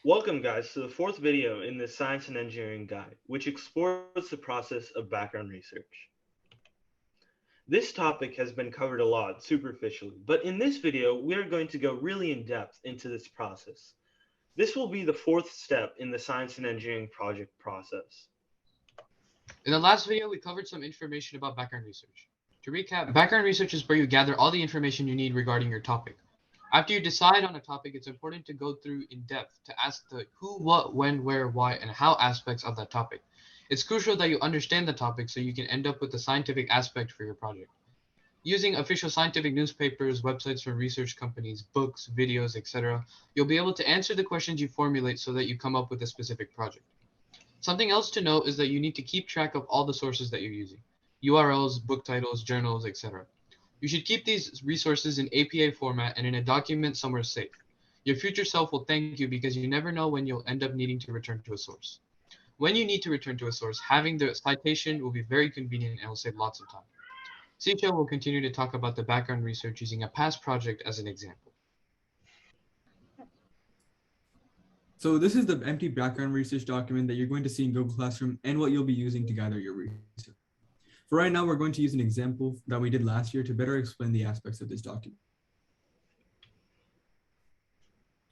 Welcome guys to the fourth video in this Science and Engineering Guide, which explores the process of background research. This topic has been covered a lot superficially, but in this video we are going to go really in depth into this process. This will be the fourth step in the Science and Engineering project process. In the last video, we covered some information about background research. To recap, background research is where you gather all the information you need regarding your topic. After you decide on a topic, it's important to go through in depth to ask the who, what, when, where, why, and how aspects of that topic. It's crucial that you understand the topic so you can end up with the scientific aspect for your project. Using official scientific newspapers, websites from research companies, books, videos, etc., you'll be able to answer the questions you formulate so that you come up with a specific project. Something else to note is that you need to keep track of all the sources that you're using, URLs, book titles, journals, etc. You should keep these resources in APA format and in a document somewhere safe. Your future self will thank you because you never know when you'll end up needing to return to a source. When you need to return to a source, having the citation will be very convenient and will save lots of time. Sisha will continue to talk about the background research using a past project as an example. So this is the empty background research document that you're going to see in Google Classroom and what you'll be using to gather your research. For right now, we're going to use an example that we did last year to better explain the aspects of this document.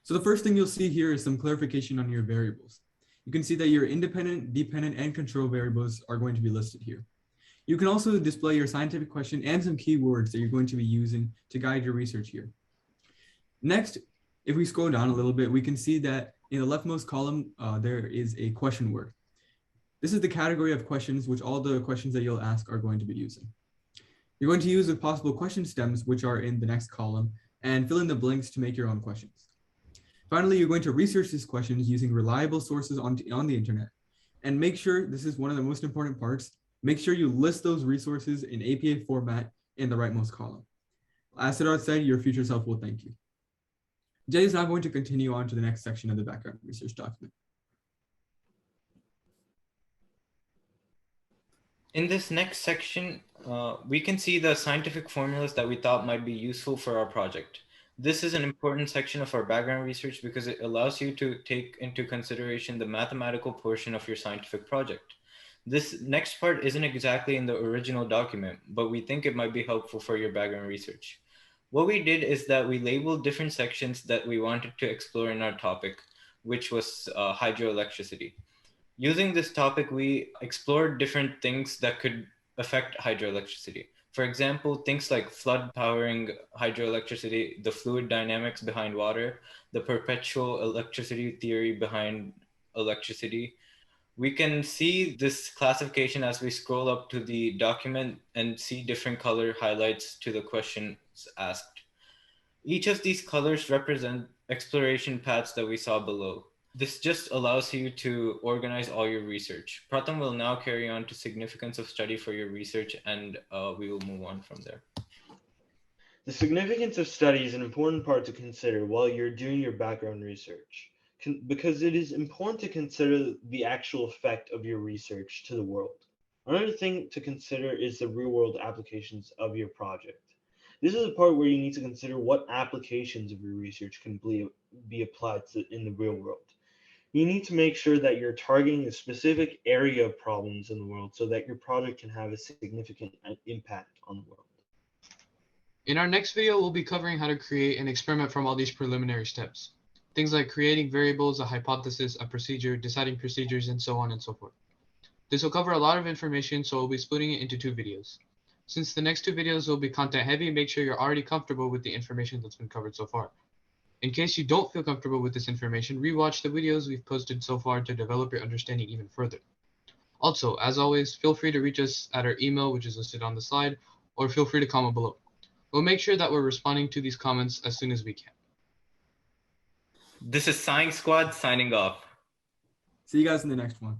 So the first thing you'll see here is some clarification on your variables. You can see that your independent, dependent, and control variables are going to be listed here. You can also display your scientific question and some keywords that you're going to be using to guide your research here. Next, if we scroll down a little bit, we can see that in the leftmost column, there is a question word. This is the category of questions which all the questions that you'll ask are going to be using. You're going to use the possible question stems, which are in the next column, and fill in the blanks to make your own questions. Finally, you're going to research these questions using reliable sources on the internet. And make sure, this is one of the most important parts, make sure you list those resources in APA format in the rightmost column. As Siddharth said, your future self will thank you. Jay is now going to continue on to the next section of the background research document. In this next section, we can see the scientific formulas that we thought might be useful for our project. This is an important section of our background research because it allows you to take into consideration the mathematical portion of your scientific project. This next part isn't exactly in the original document, but we think it might be helpful for your background research. What we did is that we labeled different sections that we wanted to explore in our topic, which was hydroelectricity. Using this topic, we explored different things that could affect hydroelectricity. For example, things like flood powering hydroelectricity, the fluid dynamics behind water, the perpetual electricity theory behind electricity. We can see this classification as we scroll up to the document and see different color highlights to the questions asked. Each of these colors represent exploration paths that we saw below. This just allows you to organize all your research. Pratham will now carry on to significance of study for your research, and we will move on from there. The significance of study is an important part to consider while you're doing your background research, because it is important to consider the actual effect of your research to the world. Another thing to consider is the real-world applications of your project. This is the part where you need to consider what applications of your research can be applied in the real world. You need to make sure that you're targeting a specific area of problems in the world so that your project can have a significant impact on the world. In our next video, we'll be covering how to create an experiment from all these preliminary steps. Things like creating variables, a hypothesis, a procedure, deciding procedures, and so on and so forth. This will cover a lot of information, so we'll be splitting it into 2 videos. Since the next 2 videos will be content heavy, make sure you're already comfortable with the information that's been covered so far. In case you don't feel comfortable with this information, rewatch the videos we've posted so far to develop your understanding even further. Also, as always, feel free to reach us at our email, which is listed on the slide, or feel free to comment below. We'll make sure that we're responding to these comments as soon as we can. This is Science Squad signing off. See you guys in the next one.